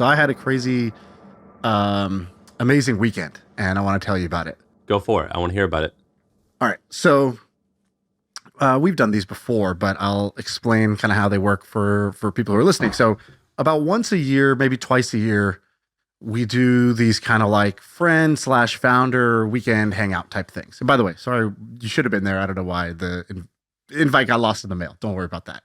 So I had a crazy, amazing weekend, and I want to tell you about it. Go for it. I want to hear about it. All right. So we've done these before, but I'll explain kind of how they work for people who are listening. So about once a year, maybe twice a year, we do these kind of like friend slash founder weekend hangout type things. And by the way, sorry, you should have been there. I don't know why the invite got lost in the mail. Don't worry about that.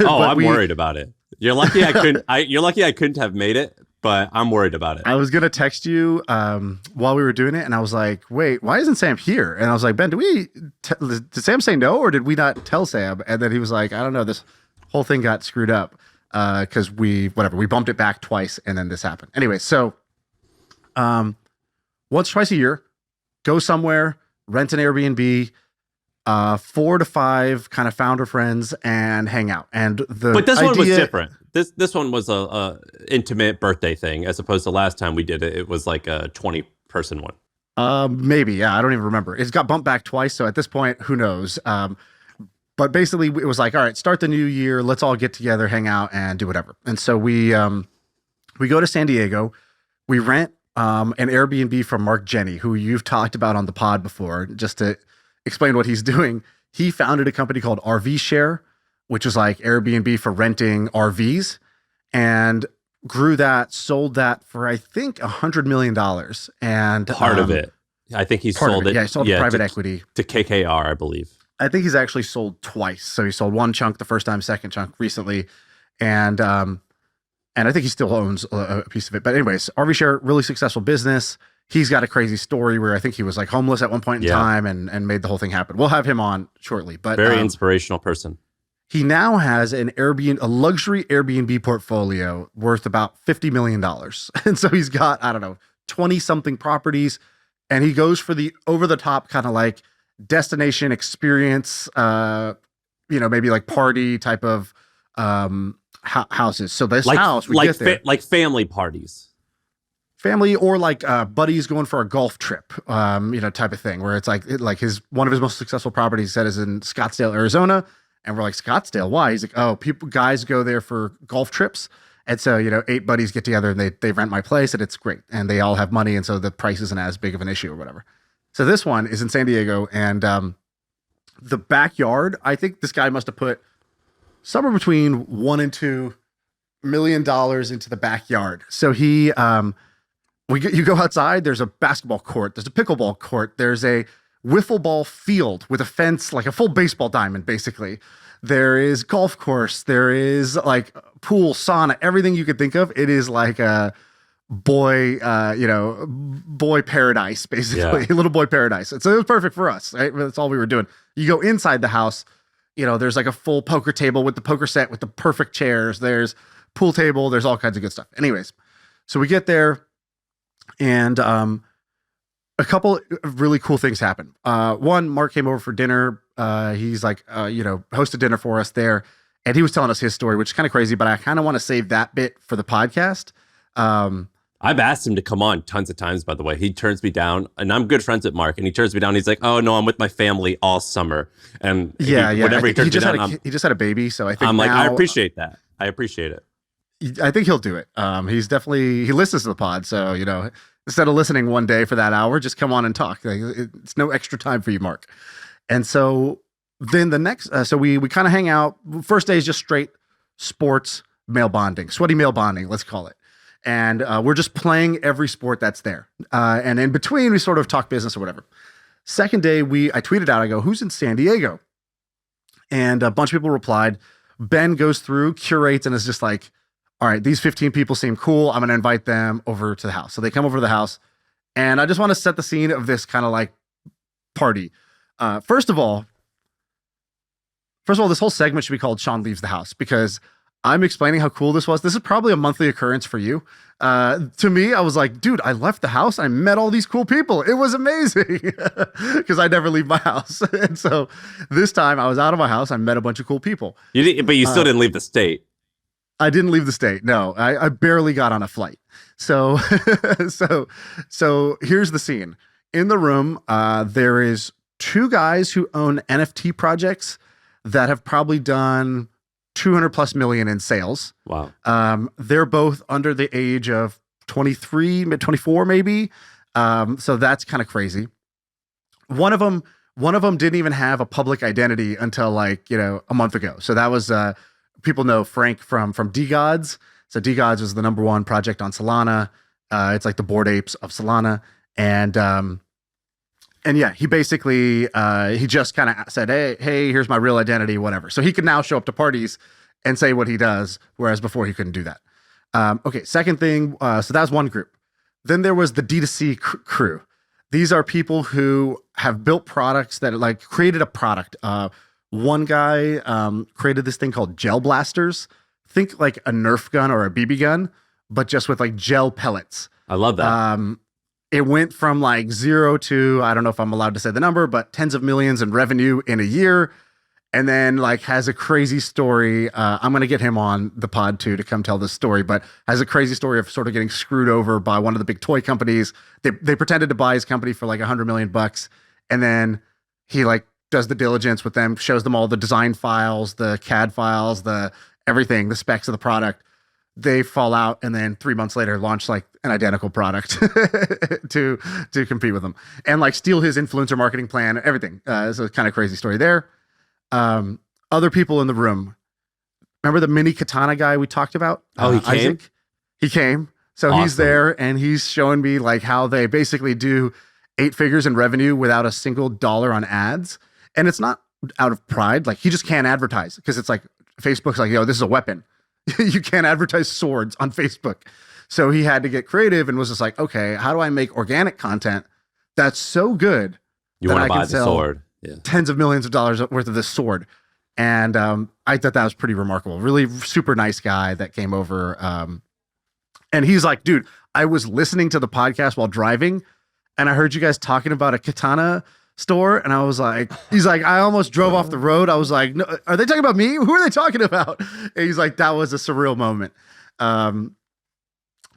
Oh, I'm worried about it. You're lucky I couldn't. You're lucky I couldn't have made it, but I'm worried about it. I was gonna text you while we were doing it, and I was like, "Wait, why isn't Sam here?" And I was like, "Ben, did Sam say no, or did we not tell Sam?" And then he was like, "I don't know. This whole thing got screwed up because we bumped it back twice, and then this happened." Anyway, so once twice a year, go somewhere, rent an Airbnb. 4 to 5 kind of founder friends and hang out. But this one was different. This one was a intimate birthday thing, as opposed to last time we did it. It was like a 20-person one. Maybe, yeah. I don't even remember. It's got bumped back twice, so at this point, who knows? But basically, it was like, all right, start the new year. Let's all get together, hang out, and do whatever. And so we go to San Diego. We rent an Airbnb from Mark Jenny, who you've talked about on the pod before, just to explain what he's doing. He founded a company called RV Share, which was like Airbnb for renting RVs, and grew that, sold that for I think $100 million. And part of it, I think he sold it. Yeah, he sold to private equity to KKR, I believe. I think he's actually sold twice. So he sold one chunk the first time, second chunk recently, and I think he still owns a piece of it. But anyways, RV Share, really successful business. He's got a crazy story where I think he was like homeless at one point in time and made the whole thing happen. We'll have him on shortly, but very inspirational person. He now has a luxury Airbnb portfolio worth about $50 million. And so he's got, I don't know, 20 something properties, and he goes for the over the top kind of like destination experience, maybe like party type of houses. So this house, we get there. Like family parties. Family or like buddies going for a golf trip, type of thing, where it's like one of his most successful properties said is in Scottsdale, Arizona. And we're like, Scottsdale, why? He's like, oh, guys go there for golf trips. And so, 8 buddies get together and they rent my place, and it's great. And they all have money. And so the price isn't as big of an issue or whatever. So this one is in San Diego, and the backyard, I think this guy must have put somewhere between $1 and $2 million into the backyard. So he, you go outside, there's a basketball court, there's a pickleball court, there's a wiffle ball field with a fence, like a full baseball diamond, basically. There is golf course, there is like pool, sauna, everything you could think of. It is like a boy paradise, basically, little boy paradise. And so it was perfect for us, right? That's all we were doing. You go inside the house, there's like a full poker table with the poker set with the perfect chairs. There's pool table, there's all kinds of good stuff. Anyways, so we get there. And a couple of really cool things happen. One, Mark came over for dinner. He's like, hosted dinner for us there. And he was telling us his story, which is kind of crazy, but I kind of want to save that bit for the podcast. I've asked him to come on tons of times, by the way. He turns me down, and I'm good friends with Mark, and he turns me down. He's like, oh, no, I'm with my family all summer. And whenever he turns me down, he just had a baby. So I think I'm like, I appreciate that. I appreciate it. I think he'll do it. He listens to the pod. So, instead of listening one day for that hour, just come on and talk. Like, it's no extra time for you, Mark. And so then the next, so we kind of hang out. First day is just straight sports male bonding, sweaty male bonding, let's call it. And we're just playing every sport that's there. And in between, we sort of talk business or whatever. Second day, I tweeted out, I go, who's in San Diego? And a bunch of people replied. Ben goes through, curates, and is just like, all right, these 15 people seem cool. I'm going to invite them over to the house. So they come over to the house, and I just want to set the scene of this kind of like party. First of all, this whole segment should be called Shaan Leaves the House, because I'm explaining how cool this was. This is probably a monthly occurrence for you. To me, I was like, dude, I left the house. I met all these cool people. It was amazing because I never leave my house. And so this time I was out of my house. I met a bunch of cool people. But you still didn't leave the state. I didn't leave the state. No, I barely got on a flight. So, so here's the scene. In the room, there is 2 guys who own NFT projects that have probably done 200 plus million in sales. Wow. They're both under the age of 23, mid 24, maybe. So that's kind of crazy. One of them didn't even have a public identity until like, a month ago. So that was, people know Frank from DGods. So DGods was the number one project on Solana. It's like the Bored Apes of Solana. And yeah, he basically, he just kind of said, hey, here's my real identity, whatever. So he can now show up to parties and say what he does, whereas before he couldn't do that. Okay, second thing, so that was one group. Then there was the D2C crew. These are people who have built products that like created a product. One guy created this thing called gel blasters. Think like a Nerf gun or a BB gun, but just with like gel pellets. I love that. It went from like 0 to, I don't know if I'm allowed to say the number, but tens of millions in revenue in a year. And then like has a crazy story. I'm going to get him on the pod too to come tell this story, but has a crazy story of sort of getting screwed over by one of the big toy companies. They pretended to buy his company for like $100 million. And then he like does the diligence with them, shows them all the design files, the CAD files, the everything, the specs of the product. They fall out, and then 3 months later launch like an identical product to compete with them and like steal his influencer marketing plan, everything. It's a kind of crazy story there. Other people in the room. Remember the mini katana guy we talked about? Oh, he came? Isaac? He came. So awesome. He's there and he's showing me like how they basically do 8 figures in revenue without a single dollar on ads. And it's not out of pride. Like he just can't advertise because it's like Facebook's like, this is a weapon. You can't advertise swords on Facebook. So he had to get creative and was just like, okay, how do I make organic content that's so good you want to buy the sword? Yeah. Tens of millions of dollars worth of this sword. And I thought that was pretty remarkable. Really super nice guy that came over. And he's like, dude, I was listening to the podcast while driving and I heard you guys talking about a katana store. And I was like, he's like, I almost drove off the road. I was like, no, are they talking about me? Who are they talking about? And he's like, that was a surreal moment. All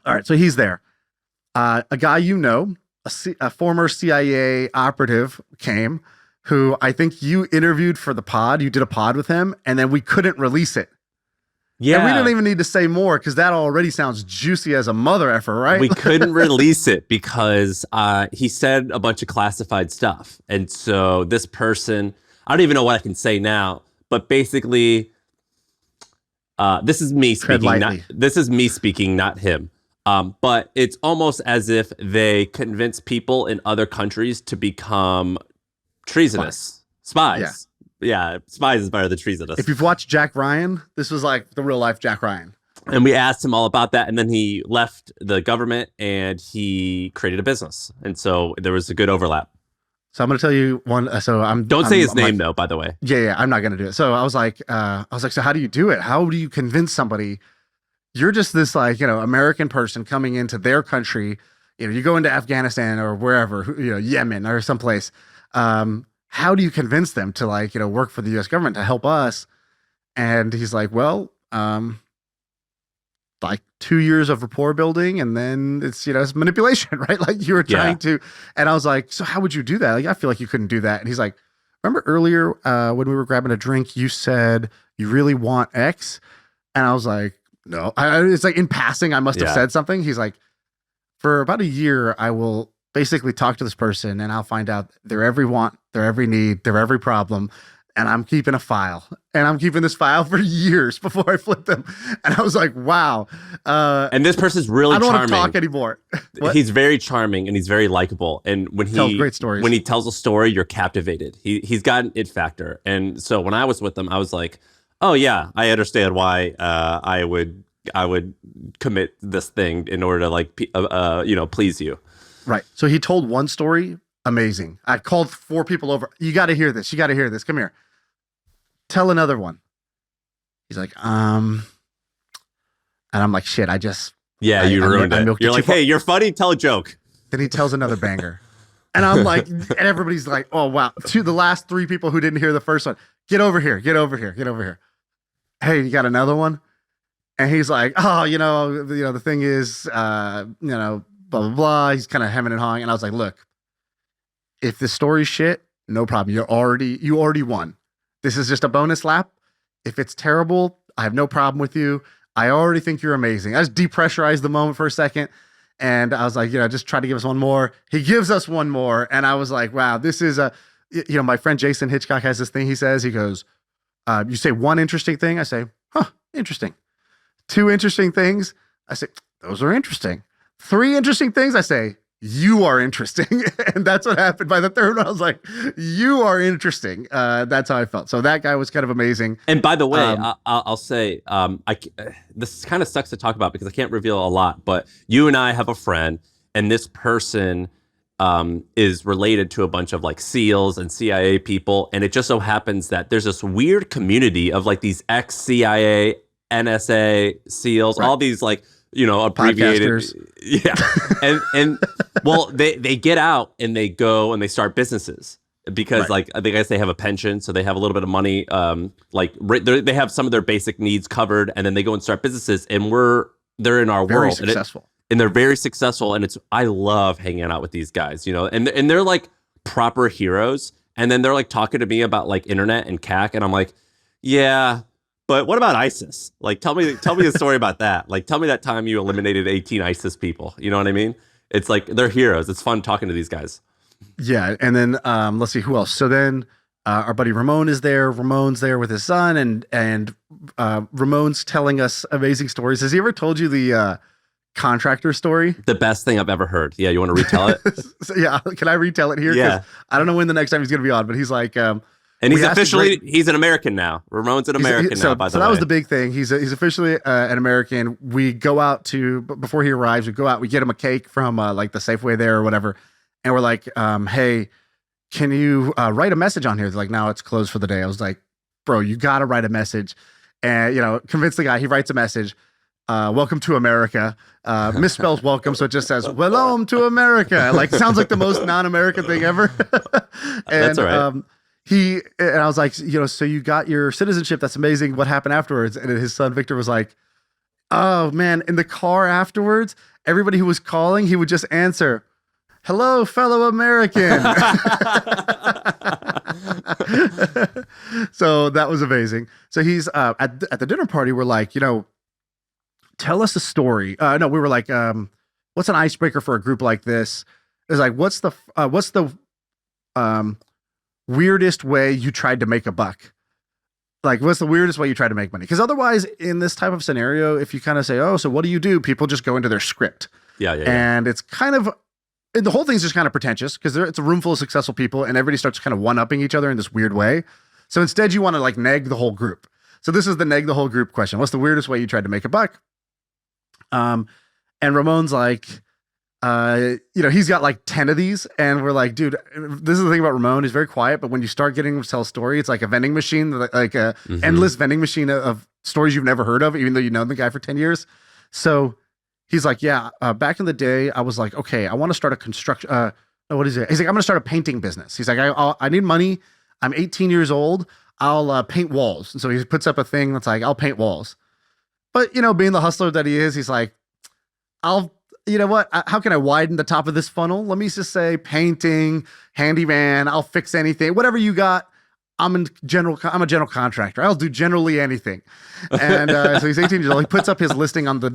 right. So he's there. A guy, a former CIA operative came, who I think you interviewed for the pod. You did a pod with him, and then we couldn't release it. Yeah. And we didn't even need to say more because that already sounds juicy as a mother effer, right? We couldn't release it because he said a bunch of classified stuff. And so this person, I don't even know what I can say now, but basically, this is me speaking, not him. But it's almost as if they convince people in other countries to become treasonous. Spies. Yeah, spies is better than treasonous. If you've watched Jack Ryan, this was like the real life Jack Ryan. And we asked him all about that. And then he left the government and he created a business. And so there was a good overlap. So I'm going to tell you one. Don't say his name though, by the way. Yeah. I'm not going to do it. So I was like, so how do you do it? How do you convince somebody? You're just this like, American person coming into their country. You go into Afghanistan or wherever, Yemen or someplace. How do you convince them to like, work for the US government to help us? And he's like, well, like 2 years of rapport building and then it's, it's manipulation, right? Like you were trying to, and I was like, so how would you do that? Like, I feel like you couldn't do that. And he's like, remember earlier when we were grabbing a drink, you said you really want X? And I was like, no, it's like in passing, I must have said something. He's like, for about a year, I will basically talk to this person and I'll find out their every want, their every need, their every problem. And I'm keeping a file and I'm keeping this file for years before I flip them. And I was like, wow. And this person's really charming. I don't want to talk anymore. He's very charming and he's very likable. And when he tells great stories. When he tells a story, you're captivated. He's got an it factor. And so when I was with him, I was like, oh yeah, I understand why I would commit this thing in order to like, please you. Right. So he told one story. Amazing. I called 4 people over. You got to hear this. You got to hear this. Come here. Tell another one. He's like, and I'm like, shit, you ruined it. You're like, hey, you're funny. Tell a joke. Then he tells another banger. And I'm like, and everybody's like, oh, wow. To the last 3 people who didn't hear the first one, get over here. Hey, you got another one? And he's like, oh, the thing is, blah, blah, blah. He's kind of hemming and hawing. And I was like, look, if the story's shit, no problem. You already won. This is just a bonus lap. If it's terrible, I have no problem with you. I already think you're amazing. I just depressurized the moment for a second. And I was like, just try to give us one more. He gives us one more. And I was like, wow, this is my friend Jason Hitchcock has this thing he says. He goes, you say one interesting thing. I say, interesting. Two interesting things. I say, those are interesting. Three interesting things. I say, you are interesting. And that's what happened by the third one. I was like, you are interesting. That's how I felt. So that guy was kind of amazing. And by the way, I'll say, this kind of sucks to talk about because I can't reveal a lot, but you and I have a friend, and this person is related to a bunch of like SEALs and CIA people. And it just so happens that there's this weird community of like these ex-CIA, NSA, SEALs, all these like, abbreviated. Podcasters. Yeah. And well, they get out and they go and they start businesses because like, I guess they have a pension. So they have a little bit of money. They have some of their basic needs covered, and then they go and start businesses, and they're in our Very world. successful. And they're very successful. And I love hanging out with these guys, and they're like proper heroes. And then they're like talking to me about like internet and CAC. And I'm like, yeah, but what about ISIS? Like, tell me a story about that. Like, tell me that time you eliminated 18 ISIS people. You know what I mean? It's like, they're heroes. It's fun talking to these guys. Yeah. And then let's see who else. So then our buddy Ramon is there. Ramon's there with his son, and Ramon's telling us amazing stories. Has he ever told you the contractor story? The best thing I've ever heard. Yeah, you want to retell it? So, yeah. Can I retell it here? Yeah. I don't know when the next time he's going to be on, but he's like, and he's officially, he's an American now. Ramon's an American now, by the way. So that was the big thing. He's officially an American. We go out before he arrives, we go out, we get him a cake from like the Safeway there or whatever. And we're like, hey, can you write a message on here? They're like, no, it's closed for the day. I was like, bro, you got to write a message. And, convince the guy. He writes a message. Welcome to America. Misspells welcome, so it just says welcome to America. Like, sounds like the most non-American thing ever. And, that's all right. And I was like, so you got your citizenship. That's amazing. What happened afterwards? And his son Victor was like, oh man, in the car afterwards, everybody who was calling, he would just answer, hello, fellow American. So that was amazing. So he's at the dinner party. We're like, tell us a story. No, we were like, what's an icebreaker for a group like this? It's like, what's the weirdest way you tried to make a buck? Like, what's the weirdest way you tried to make money? Because otherwise, in this type of scenario, if you kind of say, oh, so what do you do? People just go into their script. Yeah. And it's kind of, the whole thing's just kind of pretentious because it's a room full of successful people and everybody starts kind of one-upping each other in this weird way. So instead, you want to like neg the whole group. So this is the neg the whole group question. What's the weirdest way you tried to make a buck? And Ramon's like, he's got like 10 of these, and we're like, dude, this is the thing about Ramon. He's very quiet, but when you start getting him to tell a story, it's like a vending machine, like a endless vending machine of stories you've never heard of, even though you know the guy for 10 years. So he's like, yeah, back in the day, I was like, okay, I want to start a construction. What is it? He's like, I'm going to start a painting business. He's like, I need money. I'm 18 years old. I'll paint walls. And so he puts up a thing that's like, I'll paint walls. But, being the hustler that he is, he's like, you know what? How can I widen the top of this funnel? Let me just say painting, handyman, I'll fix anything, whatever you got. I'm a general contractor. I'll do generally anything. And so he's 18 years old. He puts up his listing on the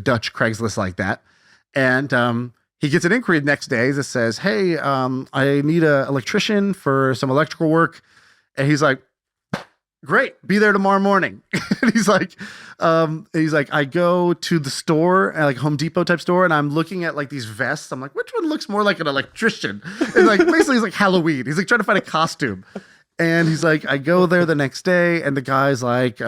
Dutch Craigslist like that. And he gets an inquiry the next day that says, hey, I need an electrician for some electrical work. And he's like, great, be there tomorrow morning. And he's like, I go to the store, like Home Depot type store, and I'm looking at like these vests. I'm like, which one looks more like an electrician? And like basically he's like Halloween. He's like trying to find a costume. And he's like, I go there the next day, and the guy's like,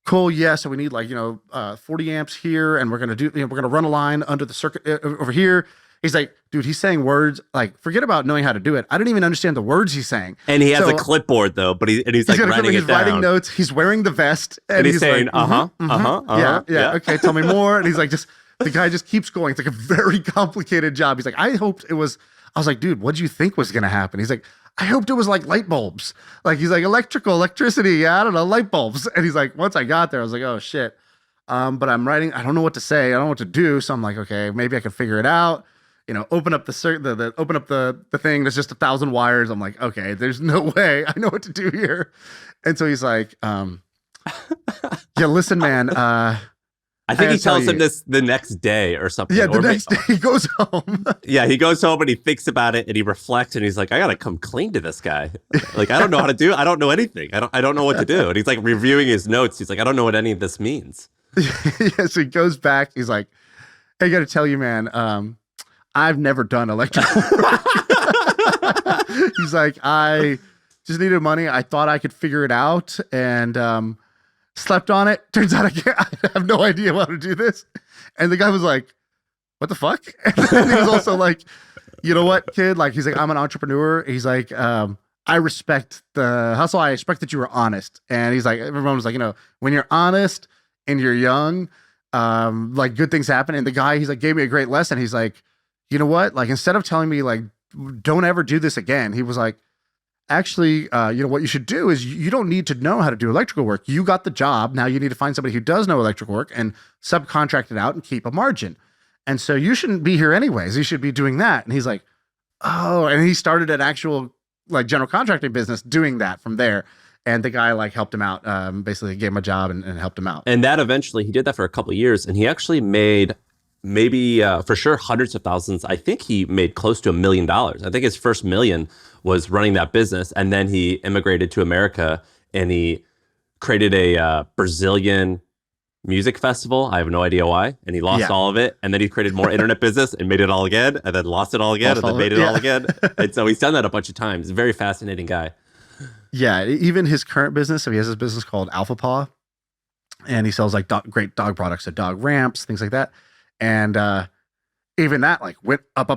cool, yeah, so we need 40 amps here, and we're gonna run a line under the circuit over here. He's like, dude, he's saying words, like, forget about knowing how to do it. I didn't even understand the words he's saying. And he has a clipboard though, but he's like writing it down. He's writing notes. He's wearing the vest. And he's saying, yeah, okay, tell me more. And he's like, the guy just keeps going. It's like a very complicated job. He's like, I was like, dude, what'd you think was going to happen? He's like, I hoped it was like light bulbs. Like, he's like, electricity. Yeah, I don't know, light bulbs. And he's like, once I got there, I was like, oh shit. But I'm writing, I don't know what to say. I don't know what to do. So I'm like, okay, maybe I can figure it out. Open up the thing. There's just 1,000 wires. I'm like, okay, there's no way I know what to do here. And so he's like, Yeah, listen, man. I I think he gotta tell tells him you. this the next day or something. Yeah, the Or next day he goes home. yeah, he goes home and he thinks about it and he reflects and he's like, I gotta come clean to this guy. Like, I don't know how to do. I don't know anything. I don't know what to do. And he's like reviewing his notes. He's like, I don't know what any of this means. Yeah, so he goes back. He's like, I got to tell you, man. I've never done electrical work. He's like, I just needed money. I thought I could figure it out, and slept on it. Turns out I can't. I have no idea how to do this. And the guy was like, "What the fuck?" And then he was also like, "You know what, kid? Like, he's like, I'm an entrepreneur. He's like, I respect the hustle. I respect that you were honest." And he's like, everyone was like, when you're honest and you're young, like good things happen. And the guy, he's like, gave me a great lesson. He's like, you know what? Like, instead of telling me like, don't ever do this again, he was like, actually, what you should do is you don't need to know how to do electrical work. You got the job. Now you need to find somebody who does know electrical work and subcontract it out and keep a margin. And so you shouldn't be here anyways. You should be doing that. And he's like, oh, and he started an actual like general contracting business doing that from there. And the guy like helped him out, basically gave him a job and helped him out. And that eventually he did that for a couple of years and he actually made maybe for sure hundreds of thousands. I think he made close to $1 million. I think his first million was running that business. And then he immigrated to America and he created a Brazilian music festival. I have no idea why. And he lost all of it. And then he created more internet business and made it all again. And then lost it all again. And then made it all again. And so he's done that a bunch of times. Very fascinating guy. Yeah. Even his current business. So he has this business called Alpha Paw. And he sells like great dog products, so dog ramps, things like that. And even that like went up.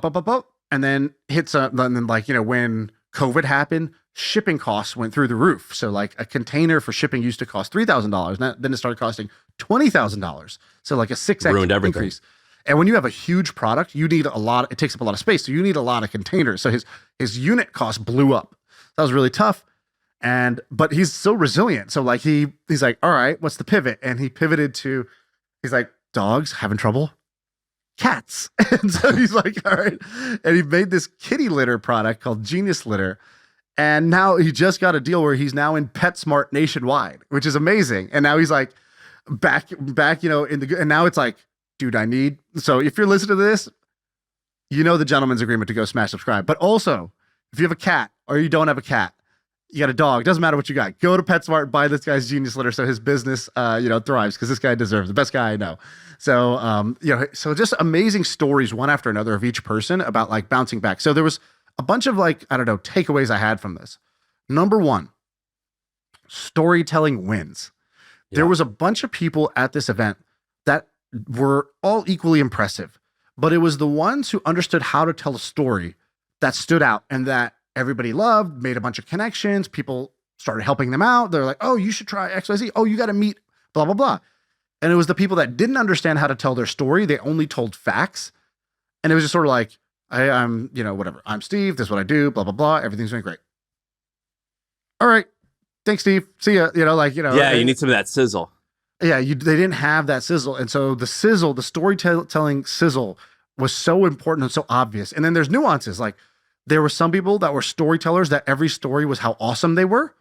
And then hits and then like, when COVID happened, shipping costs went through the roof. So like a container for shipping used to cost $3,000. Then it started costing $20,000. So like a 6x Ruined everything. Increase. And when you have a huge product, you need a lot. It takes up a lot of space. So you need a lot of containers. So his unit cost blew up. That was really tough. But he's so resilient. So like he's like, all right, what's the pivot? And he pivoted to, he's like, dogs having trouble? Cats. And so he's like, all right. And he made this kitty litter product called Genius Litter. And now he just got a deal where he's now in PetSmart nationwide, which is amazing. And now he's like back, and now it's like, dude, so if you're listening to this, the gentleman's agreement to go smash subscribe. But also, if you have a cat or you don't have a cat, you got a dog, doesn't matter what you got, go to PetSmart, buy this guy's Genius Litter so his business, thrives, because this guy deserves the best guy I know. So, so just amazing stories one after another of each person about like bouncing back. So there was a bunch of like, I don't know, takeaways I had from this. Number one, storytelling wins. Yeah. There was a bunch of people at this event that were all equally impressive, but it was the ones who understood how to tell a story that stood out and that everybody loved, made a bunch of connections. People started helping them out. They're like, oh, you should try XYZ. Oh, you got to meet blah, blah, blah. And it was the people that didn't understand how to tell their story. They only told facts. And it was just sort of like, I'm, whatever. I'm Steve. This is what I do. Blah, blah, blah. Everything's going great. All right. Thanks, Steve. See ya. Yeah, you need some of that sizzle. Yeah, they didn't have that sizzle. And so the sizzle, the storytelling sizzle was so important and so obvious. And then there's nuances. Like there were some people that were storytellers that every story was how awesome they were.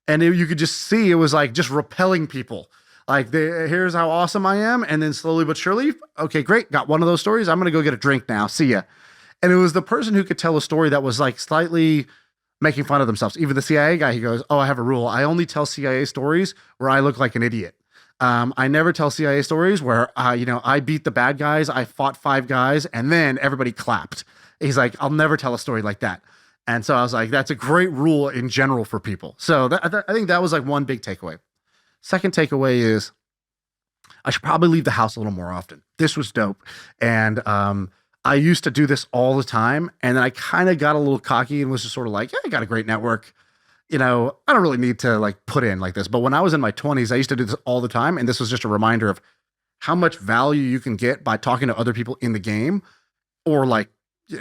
And you could just see it was like just repelling people. Like, here's how awesome I am. And then slowly but surely, okay, great. Got one of those stories. I'm going to go get a drink now. See ya. And it was the person who could tell a story that was like slightly making fun of themselves. Even the CIA guy, he goes, oh, I have a rule. I only tell CIA stories where I look like an idiot. I never tell CIA stories where, I beat the bad guys. I fought 5 guys and then everybody clapped. He's like, I'll never tell a story like that. And so I was like, that's a great rule in general for people. So I think that was like one big takeaway. Second takeaway is I should probably leave the house a little more often. This was dope. And I used to do this all the time. And then I kind of got a little cocky and was just sort of like, yeah, I got a great network. I don't really need to like put in like this. But when I was in my 20s, I used to do this all the time. And this was just a reminder of how much value you can get by talking to other people in the game. Or like,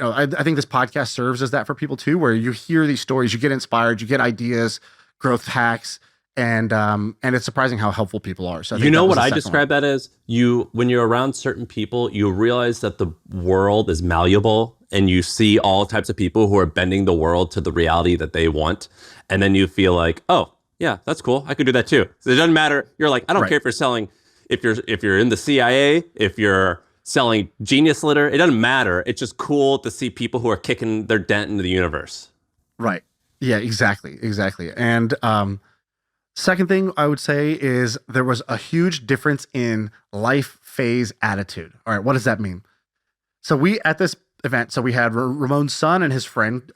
I think this podcast serves as that for people too, where you hear these stories, you get inspired, you get ideas, growth hacks. And it's surprising how helpful people are. So what I describe that as? When you're around certain people, you realize that the world is malleable and you see all types of people who are bending the world to the reality that they want. And then you feel like, oh, yeah, that's cool. I could do that too. So it doesn't matter. You're like, I don't Right. care if you're selling, if you're in the CIA, if you're selling Genius Litter, it doesn't matter. It's just cool to see people who are kicking their dent into the universe. Right. Yeah, exactly. And second thing I would say is there was a huge difference in life phase attitude. All right, what does that mean? So we at this event, so we had Ramon's son and his friend.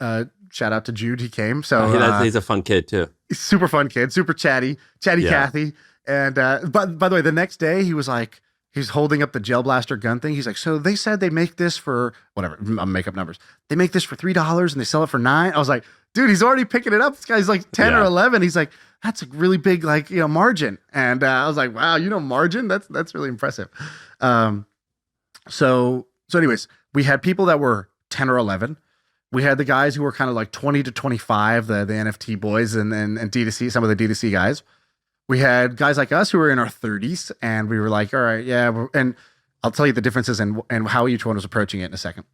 Shout out to Jude, he came. So He's a fun kid too. super fun kid, super chatty Yeah. Kathy. And but by the way, the next day he was like, he's holding up the gel blaster gun thing. He's like, so they said they make this for whatever, I'm make up numbers. They make this for $3 and they sell it for $9. I was like, dude, he's already picking it up. This guy's like 10 or Yeah. 11. He's like, that's a really big like margin. And I was like, wow, margin? That's really impressive. So anyways, we had people that were 10 or 11. We had the guys who were kind of like 20 to 25, the NFT boys and D2C, some of the D2C guys. We had guys like us who were in our 30s, and we were like, all right, yeah. And I'll tell you the differences and how each one was approaching it in a second.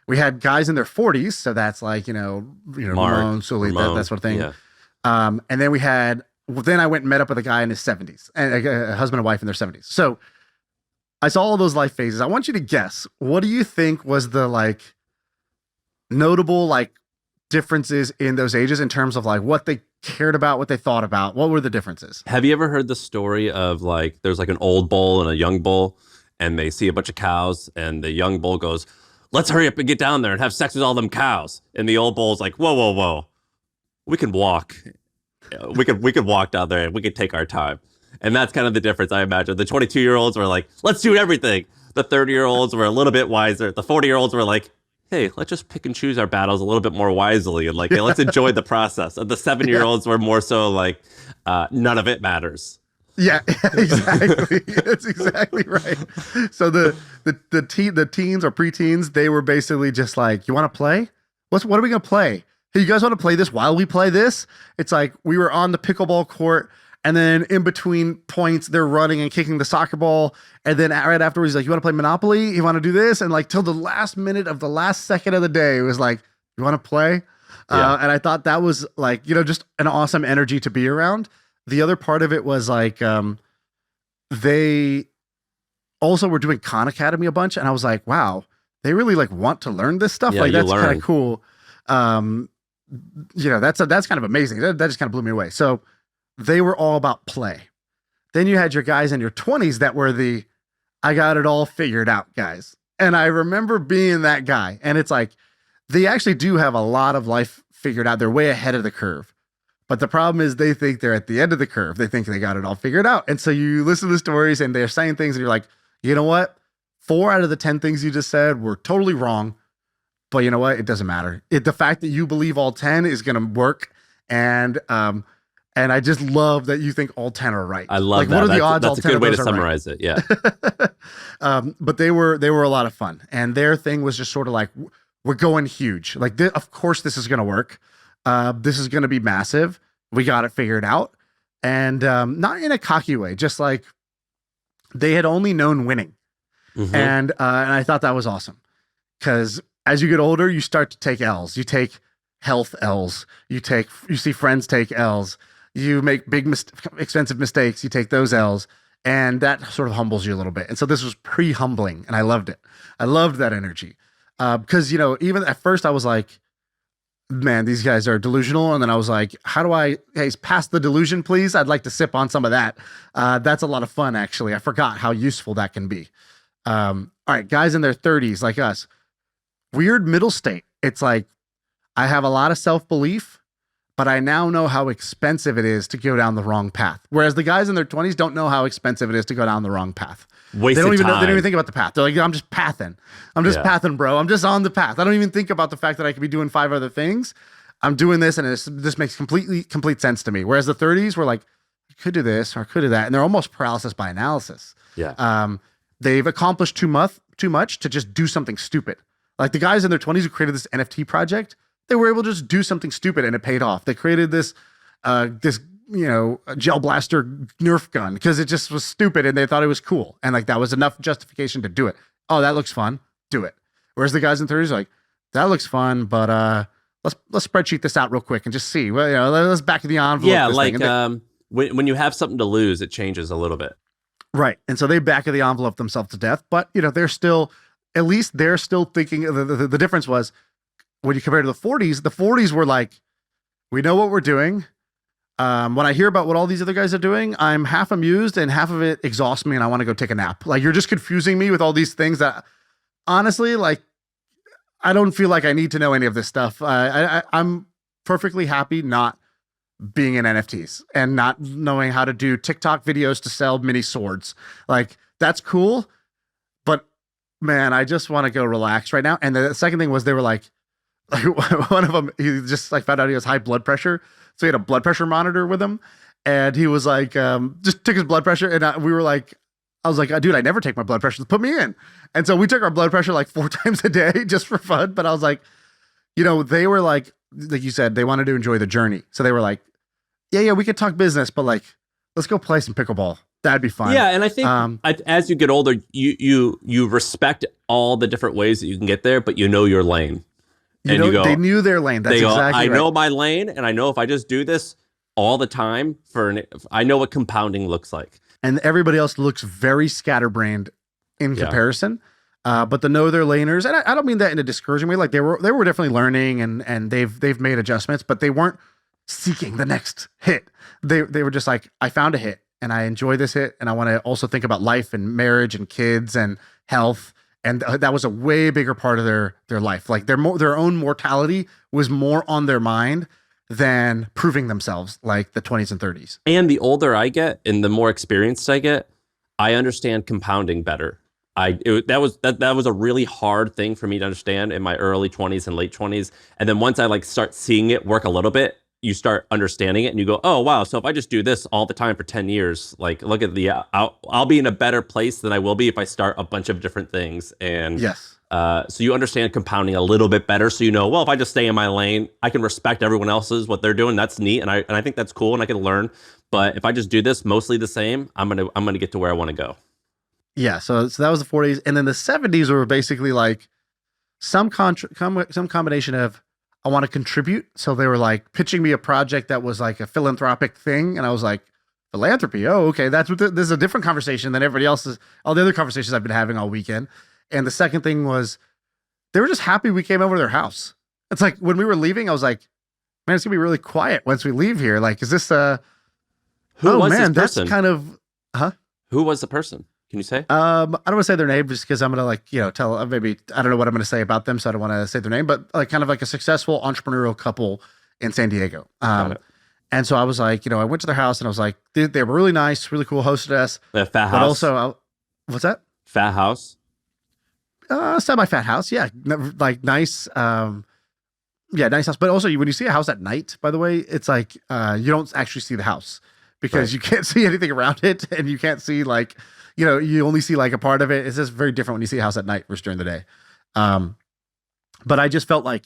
We had guys in their 40s, so that's like, Ramon, Sully, that sort of thing. Yeah. And then then I went and met up with a guy in his 70s, and a husband and wife in their 70s. So I saw all those life phases. I want you to guess, what do you think was the like notable like differences in those ages in terms of like what they cared about, what they thought about? What were the differences? Have you ever heard the story of like there's like an old bull and a young bull, and they see a bunch of cows, and the young bull goes, "Let's hurry up and get down there and have sex with all them cows." And the old bull's like, "Whoa. We can walk. We could walk down there and we could take our time." And that's kind of the difference, I imagine. The 22-year-olds were like, "Let's do everything." The 30-year-olds were a little bit wiser. The 40-year-olds were like, "Hey, let's just pick and choose our battles a little bit more wisely, and like, hey, let's enjoy the process." And the 7-year-olds were more so like, none of it matters. Yeah, exactly. That's exactly right. So the teens or preteens, they were basically just like, "You want to play? What are we gonna play? Hey, you guys want to play this while we play this?" It's like we were on the pickleball court, and then in between points, they're running and kicking the soccer ball, and then right afterwards, he's like, "You want to play Monopoly? You want to do this?" And like till the last minute of the last second of the day, it was like, "You want to play?" Yeah. And I thought that was like, just an awesome energy to be around. The other part of it was like, they also were doing Khan Academy a bunch, and I was like, wow, they really like want to learn this stuff. Yeah, like you that's kind learn. of cool. That's kind of amazing. That just kind of blew me away. So they were all about play. Then you had your guys in your 20s that were the I got it all figured out guys. And I remember being that guy. And it's like, they actually do have a lot of life figured out. They're way ahead of the curve. But the problem is they think they're at the end of the curve. They think they got it all figured out. And so you listen to the stories and they're saying things and you're like, you know what? 4 out of the 10 things you just said were totally wrong. But you know what? It doesn't matter. The fact that you believe all 10 is going to work. And I just love that you think all 10 are right. I love like, that. What are the odds? That's a good way to summarize it. Yeah. But they were a lot of fun. And their thing was just sort of like, we're going huge. Like, of course, this is going to work. This is going to be massive. We got it figured out. And not in a cocky way, just like they had only known winning. Mhm. And I thought that was awesome. Because as you get older, you start to take L's. You take health L's. You see friends take L's. You make big, expensive mistakes. You take those L's. And that sort of humbles you a little bit. And so this was pre-humbling. And I loved it. I loved that energy. Because, even at first I was like, man, these guys are delusional. And then I was like, hey, pass the delusion, please. I'd like to sip on some of that. That's a lot of fun, actually. I forgot how useful that can be. All right, guys in their 30s like us, weird middle state. It's like, I have a lot of self-belief, but I now know how expensive it is to go down the wrong path. Whereas the guys in their 20s don't know how expensive it is to go down the wrong path. Wasted They don't time. even think about the path. They're like, I'm just pathing. Pathing, bro. I'm just on the path. I don't even think about the fact that I could be doing 5 other things. I'm doing this, and this makes complete sense to me. Whereas the 30s were like, I could do this or I could do that, and they're almost paralysis by analysis. Yeah. They've accomplished too much to just do something stupid. Like the guys in their 20s who created this NFT project, they were able to just do something stupid and it paid off. They created this gel blaster Nerf gun because it just was stupid and they thought it was cool. And like that was enough justification to do it. Oh, that looks fun. Do it. Whereas the guys in 30s are like, that looks fun, but let's spreadsheet this out real quick and just see. Well, let's back of the envelope. Yeah, this like thing. when you have something to lose, it changes a little bit. Right. And so they back of the envelope themselves to death. But, they're still, at least they're still thinking. The difference was when you compare to the 40s were like, we know what we're doing. When I hear about what all these other guys are doing, I'm half amused and half of it exhausts me and I want to go take a nap. Like, you're just confusing me with all these things that honestly, like, I don't feel like I need to know any of this stuff. I'm perfectly happy not being in NFTs and not knowing how to do TikTok videos to sell mini swords. Like, that's cool, but man, I just want to go relax right now. And the second thing was they were like one of them, he just like found out he has high blood pressure. So he had a blood pressure monitor with him and he was like, just took his blood pressure. And I was like, dude, I never take my blood pressure. Put me in. And so we took our blood pressure like 4 times a day just for fun. But I was like, they were like you said, they wanted to enjoy the journey. So they were like, yeah, we could talk business, but like, let's go play some pickleball. That'd be fun. Yeah, and I think as you get older, you respect all the different ways that you can get there, but you know your lane. They knew their lane. That's exactly right. I know my lane, and I know if I just do this all the time, I know what compounding looks like. And everybody else looks very scatterbrained in comparison. But the know their laners, and I don't mean that in a discouraging way. Like they were definitely learning and they've made adjustments, but they weren't seeking the next hit. They were just like, I found a hit and I enjoy this hit. And I want to also think about life and marriage and kids and health. And that was a way bigger part of their life. Like their own mortality was more on their mind than proving themselves, like the 20s and 30s. And the older I get and the more experienced I get, I understand compounding better. That was a really hard thing for me to understand in my early 20s and late 20s. And then once I like start seeing it work a little bit, you start understanding it and you go, oh, wow. So if I just do this all the time for 10 years, like look at I'll be in a better place than I will be if I start a bunch of different things. And yes. So you understand compounding a little bit better. So well, if I just stay in my lane, I can respect everyone else's, what they're doing. That's neat. And I think that's cool and I can learn. But if I just do this mostly the same, I'm gonna get to where I want to go. Yeah. So that was the 40s. And then the 70s were basically like some combination of, I want to contribute. So they were like pitching me a project that was like a philanthropic thing. And I was like, philanthropy. Oh, okay. This is a different conversation than everybody else's, all the other conversations I've been having all weekend. And the second thing was they were just happy we came over to their house. It's like when we were leaving, I was like, man, it's gonna be really quiet once we leave here. Like, is this who was this person? That's kind of, Who was the person? Can you say? I don't want to say their name just because I'm going to like, tell maybe, I don't know what I'm going to say about them. So I don't want to say their name, but like kind of like a successful entrepreneurial couple in San Diego. And so I was like, I went to their house and I was like, they were really nice, really cool, hosted us. A fat house. But also, what's that? Fat house. Semi-fat house. Yeah. Like nice. Nice house. But also when you see a house at night, by the way, it's like, you don't actually see the house because you can't see anything around it. And you can't see like, you only see like a part of it. It's just very different when you see a house at night versus during the day. But I just felt like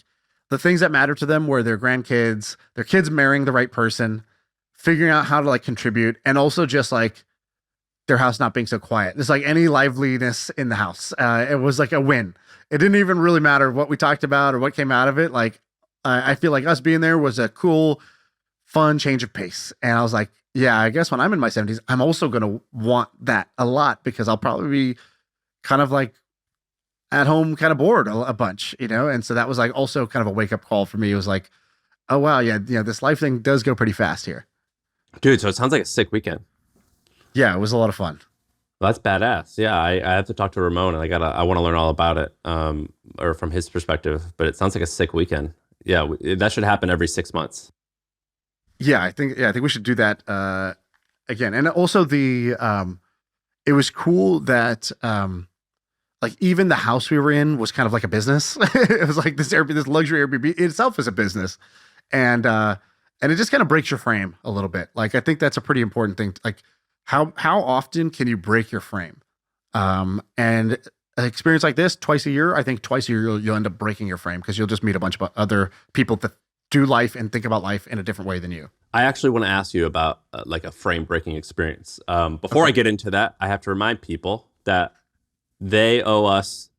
the things that matter to them were their grandkids, their kids marrying the right person, figuring out how to like contribute, and also just like their house not being so quiet. There's like any liveliness in the house. It was like a win. It didn't even really matter what we talked about or what came out of it. Like, I feel like us being there was a cool, fun change of pace. And I was like, yeah, I guess when I'm in my 70s, I'm also going to want that a lot because I'll probably be kind of like at home, kind of bored a bunch, And so that was like also kind of a wake up call for me. It was like, oh, wow. Yeah. This life thing does go pretty fast here. Dude, so it sounds like a sick weekend. Yeah, it was a lot of fun. Well, that's badass. Yeah, I have to talk to Ramon and I want to learn all about it or from his perspective, but it sounds like a sick weekend. Yeah, that should happen every 6 months. Yeah, I think we should do that again. And also it was cool that like even the house we were in was kind of like a business. It was like this luxury Airbnb itself is a business. And it just kind of breaks your frame a little bit. Like I think that's a pretty important thing. Like how often can you break your frame? And an experience like this twice a year, I think twice a year you'll end up breaking your frame because you'll just meet a bunch of other people that do life and think about life in a different way than you. I actually want to ask you about like a frame breaking experience. Before I get into that, I have to remind people that they owe us,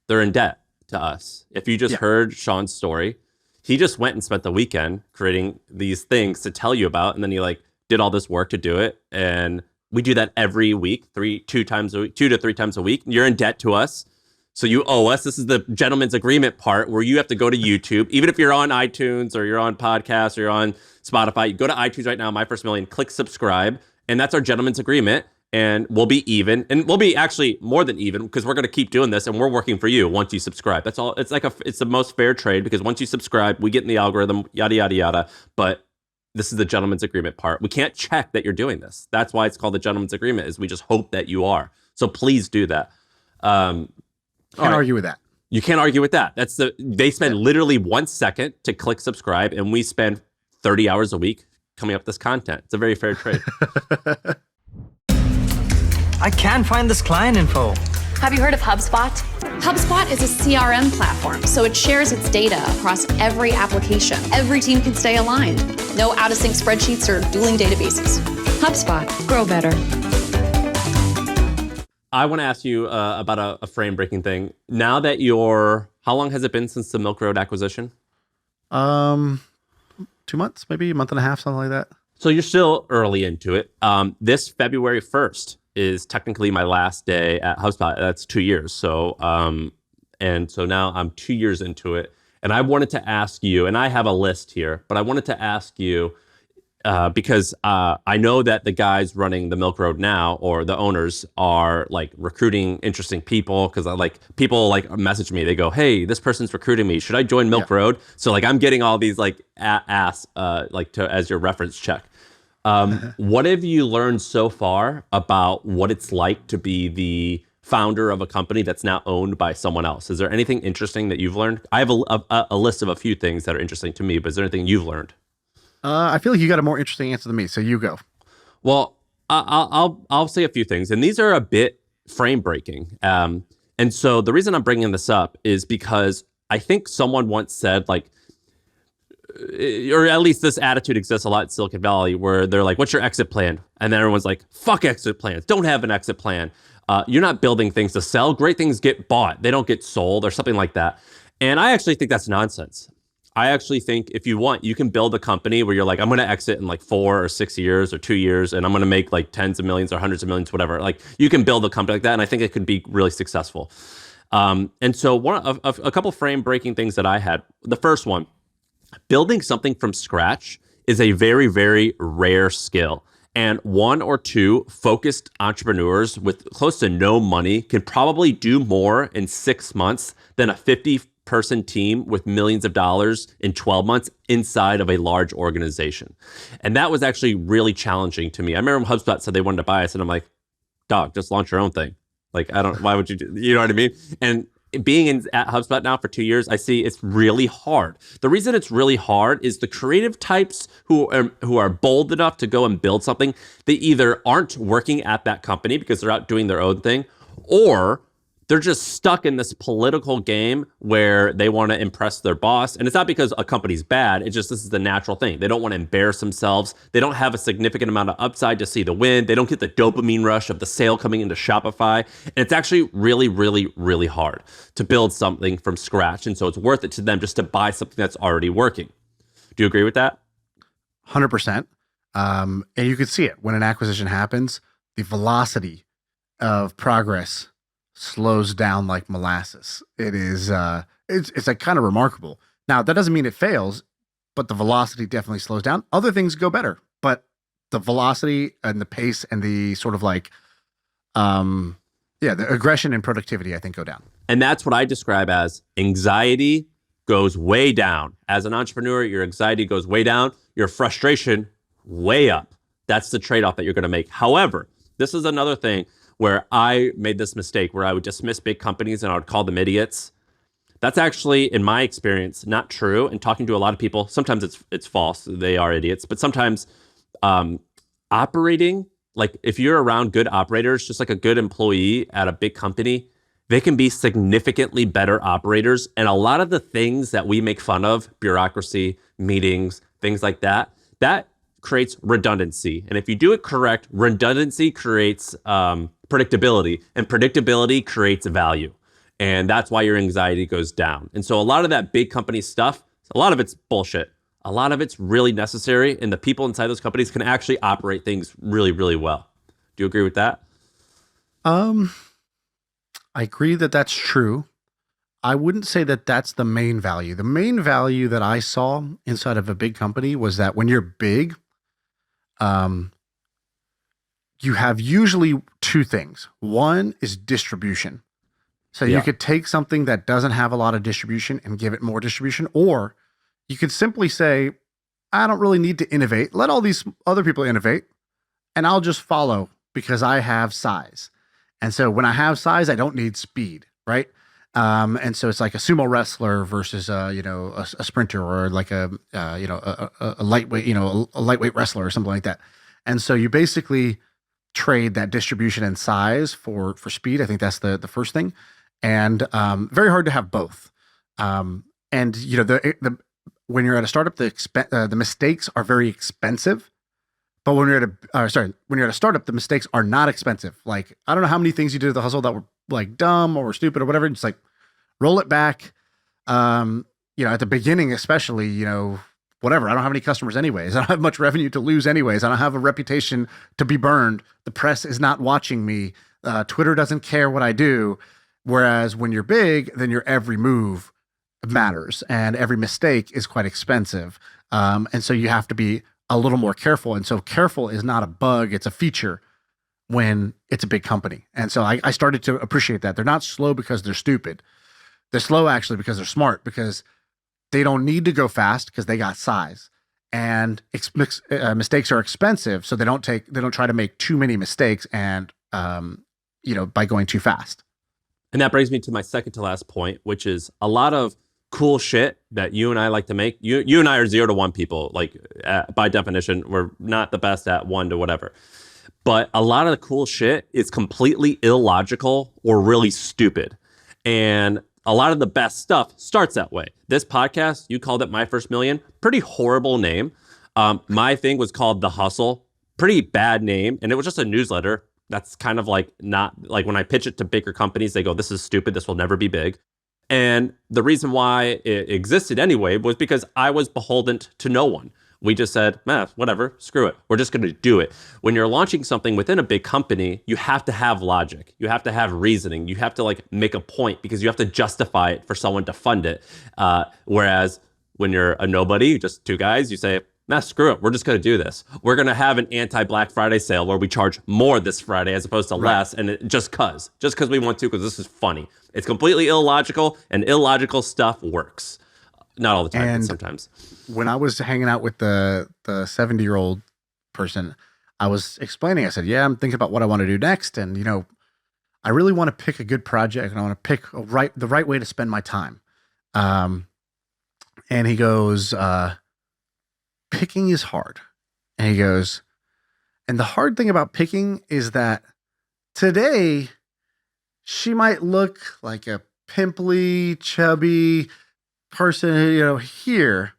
they're in debt to us. If you just heard Shaan's story, He just went and spent the weekend creating these things to tell you about, and then he like did all this work to do it. And we do that every week, 2 to 3 times a week. You're in debt to us. So you owe us. This is the gentleman's agreement part where you have to go to YouTube. Even if you're on iTunes or you're on podcasts or you're on Spotify, you go to iTunes right now, My First Million, click subscribe. And that's our gentleman's agreement. And we'll be even. And we'll be actually more than even because we're going to keep doing this and we're working for you once you subscribe. That's all. It's the most fair trade because once you subscribe, we get in the algorithm, yada, yada, yada. But this is the gentleman's agreement part. We can't check that you're doing this. That's why it's called the gentleman's agreement is we just hope that you are. So please do that. Can't argue with that. You can't argue with that. They spend literally 1 second to click subscribe, and we spend 30 hours a week coming up with this content. It's a very fair trade. I can't find this client info. Have you heard of HubSpot? HubSpot is a CRM platform, so it shares its data across every application. Every team can stay aligned. No out-of-sync spreadsheets or dueling databases. HubSpot. Grow better. I want to ask you about a frame-breaking thing. Now that how long has it been since the Milk Road acquisition? 2 months, maybe a month and a half, something like that. So you're still early into it. This February 1st is technically my last day at HubSpot. That's 2 years. So, and so now I'm 2 years into it. And I wanted to ask you, and I have a list here, but I wanted to ask you, because I know that the guys running the Milk Road now, or the owners, are like recruiting interesting people. Because people like message me, they go, "Hey, this person's recruiting me. Should I join Milk Road?" So like I'm getting all these like as your reference check. What have you learned so far about what it's like to be the founder of a company that's now owned by someone else? Is there anything interesting that you've learned? I have a list of a few things that are interesting to me, but is there anything you've learned? I feel like you got a more interesting answer than me, so you go. Well, I'll say a few things, and these are a bit frame breaking. And so the reason I'm bringing this up is because I think someone once said, like, or at least this attitude exists a lot in Silicon Valley, where they're like, "What's your exit plan?" And then everyone's like, "Fuck exit plans. Don't have an exit plan. You're not building things to sell. Great things get bought. They don't get sold," or something like that. And I actually think that's nonsense. I actually think if you want, you can build a company where you're like, "I'm going to exit in like 4 or 6 years or 2 years, and I'm going to make like tens of millions or hundreds of millions, whatever." Like you can build a company like that, and I think it could be really successful. And so a couple frame breaking things that I had. The first one, building something from scratch is a very, very rare skill. And 1 or 2 focused entrepreneurs with close to no money can probably do more in 6 months than a 50-person team with millions of dollars in 12 months inside of a large organization. And that was actually really challenging to me. I remember when HubSpot said they wanted to buy us, and I'm like, "Dog, just launch your own thing." Like, why would you do, you know what I mean? And being at HubSpot now for 2 years, I see it's really hard. The reason it's really hard is the creative types who are bold enough to go and build something, they either aren't working at that company because they're out doing their own thing, or they're just stuck in this political game where they want to impress their boss. And it's not because a company's bad. It's just this is the natural thing. They don't want to embarrass themselves. They don't have a significant amount of upside to see the win. They don't get the dopamine rush of the sale coming into Shopify. And it's actually really, really, really hard to build something from scratch. And so it's worth it to them just to buy something that's already working. Do you agree with that? 100%. And you can see it when an acquisition happens, the velocity of progress slows down like molasses. It is it's like kind of remarkable. Now that doesn't mean it fails, but the velocity definitely slows down. Other things go better, but the velocity and the pace and the sort of like the aggression and productivity, I think, go down. And that's what I describe as anxiety goes way down. As an entrepreneur, your anxiety goes way down, your frustration way up. That's the trade-off that you're going to make. However, this is another thing where I made this mistake where I would dismiss big companies and I would call them idiots. That's actually, in my experience, not true. And talking to a lot of people, sometimes it's false. They are idiots. But sometimes operating, like if you're around good operators, just like a good employee at a big company, they can be significantly better operators. And a lot of the things that we make fun of, bureaucracy, meetings, things like that, that creates redundancy. And if you do it correct, redundancy creates predictability, and predictability creates value. And that's why your anxiety goes down. And so a lot of that big company stuff, A lot of it's bullshit. A lot of it's really necessary, and the people inside those companies can actually operate things really, really well. Do you agree with that? I agree that that's true. I wouldn't say that that's the main value. The main value that I saw inside of a big company was that when you're big, um, you have usually two things. One is distribution. So you Yeah. could take something that doesn't have a lot of distribution and give it more distribution, or you could simply say, I don't really need to innovate. Let all these other people innovate and I'll just follow because I have size. And so when I have size, I don't need speed, right? And so it's like a sumo wrestler versus a sprinter, or like a lightweight, a lightweight wrestler or something like that. And so you basically trade that distribution and size for speed. I think that's the first thing. And very hard to have both. And the when you're at a startup, the mistakes are very expensive. But when you're at a startup, the mistakes are not expensive. Like, I don't know how many things you did at the hustle that were like dumb or stupid or whatever. Just like roll it back. At the beginning, especially, whatever. I don't have any customers anyways. I don't have much revenue to lose anyways. I don't have a reputation to be burned. The press is not watching me. Twitter doesn't care what I do. Whereas when you're big, then your every move matters and every mistake is quite expensive. And so you have to be a little more careful. And so careful is not a bug, it's a feature when it's a big company. And so I started to appreciate that. They're not slow because they're stupid. They're slow actually because they're smart, because they don't need to go fast because they got size. And mistakes are expensive, so they don't try to make too many mistakes and by going too fast. And that brings me to my second to last point, which is a lot of cool shit that you and I like to make. You and I are 0 to 1 people. Like, by definition, we're not the best at 1 to whatever. But a lot of the cool shit is completely illogical or really stupid. And a lot of the best stuff starts that way. This podcast, you called it My First Million. Pretty horrible name. My thing was called The Hustle. Pretty bad name. And it was just a newsletter. That's kind of like, not like when I pitch it to bigger companies, they go, this is stupid. This will never be big. And the reason why it existed anyway was because I was beholden to no one. We just said, whatever, screw it. We're just going to do it. When you're launching something within a big company, you have to have logic. You have to have reasoning. You have to like make a point because you have to justify it for someone to fund it. Whereas when you're a nobody, just two guys, you say, screw it. We're just going to do this. We're going to have an anti-Black Friday sale where we charge more this Friday as opposed to less. And just cause we want to, because this is funny. It's completely illogical, and illogical stuff works. Not all the time, but sometimes. When I was hanging out with the 70-year-old person, I was explaining, I said, yeah, I'm thinking about what I want to do next. And, I really want to pick a good project, and I want to pick the right way to spend my time. And he goes, picking is hard. And he goes, and the hard thing about picking is that today she might look like a pimply, chubby person, here.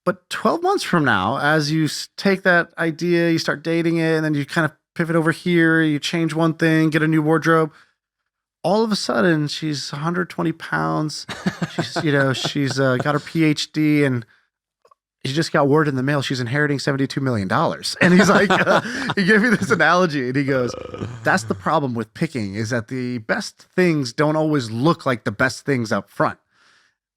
But 12 months from now, as you take that idea, you start dating it, and then you kind of pivot over here, you change one thing, get a new wardrobe. All of a sudden, she's 120 pounds. She's, she's got her PhD, and she just got word in the mail she's inheriting $72 million. And he's like, he gave me this analogy, and he goes, that's the problem with picking, is that the best things don't always look like the best things up front.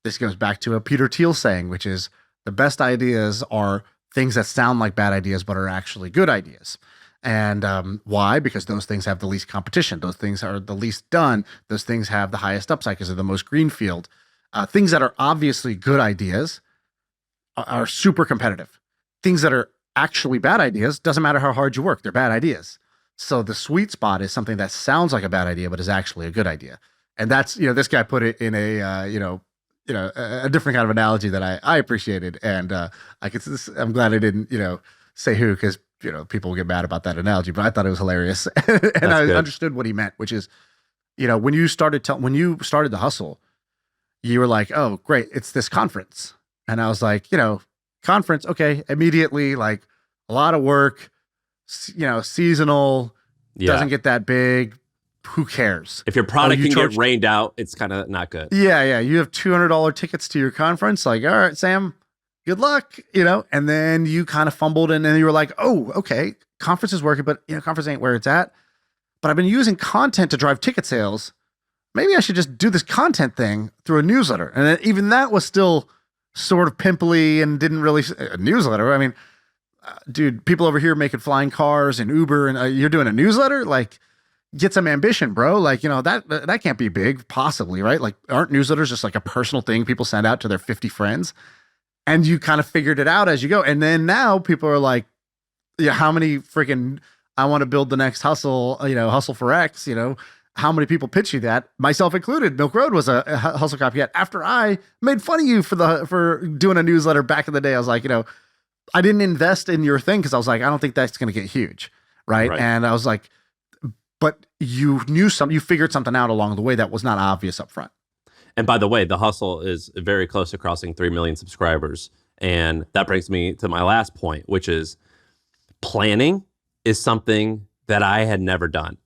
This goes back to a Peter Thiel saying, which is the best ideas are things that sound like bad ideas, but are actually good ideas. And why? Because those things have the least competition. Those things are the least done. Those things have the highest upside because they're the most greenfield. Things that are obviously good ideas are super competitive. Things that are actually bad ideas, doesn't matter how hard you work, they're bad ideas. So the sweet spot is something that sounds like a bad idea, but is actually a good idea. And that's, this guy put it in a different kind of analogy that I appreciated. And I'm glad I didn't, say who, because, people will get mad about that analogy, but I thought it was hilarious. And I understood what he meant, which is, when you started the hustle, you were like, oh, great, it's this conference. And I was like, conference, okay, immediately, like a lot of work, seasonal, doesn't get that big, who cares? If your product you can charge- get rained out, it's kind of not good. Yeah. You have $200 tickets to your conference. Like, all right, Sam, good luck, and then you kind of fumbled and then you were like, oh, okay, conference is working, but conference ain't where it's at. But I've been using content to drive ticket sales. Maybe I should just do this content thing through a newsletter. And then even that was still sort of pimply and didn't really a newsletter. I mean, dude, people over here making flying cars and Uber and you're doing a newsletter, like get some ambition, bro. Like, that can't be big possibly, right? Like aren't newsletters just like a personal thing people send out to their 50 friends? And you kind of figured it out as you go. And then now people are like, yeah, how many freaking, I want to build the next hustle, hustle for X, how many people pitch you that, myself included. Milk Road was a hustle copycat after I made fun of you for doing a newsletter back in the day. I was like, I didn't invest in your thing because I was like, I don't think that's going to get huge. Right. And I was like, but you figured something out along the way that was not obvious up front. And by the way, the hustle is very close to crossing 3 million subscribers. And that brings me to my last point, which is planning is something that I had never done.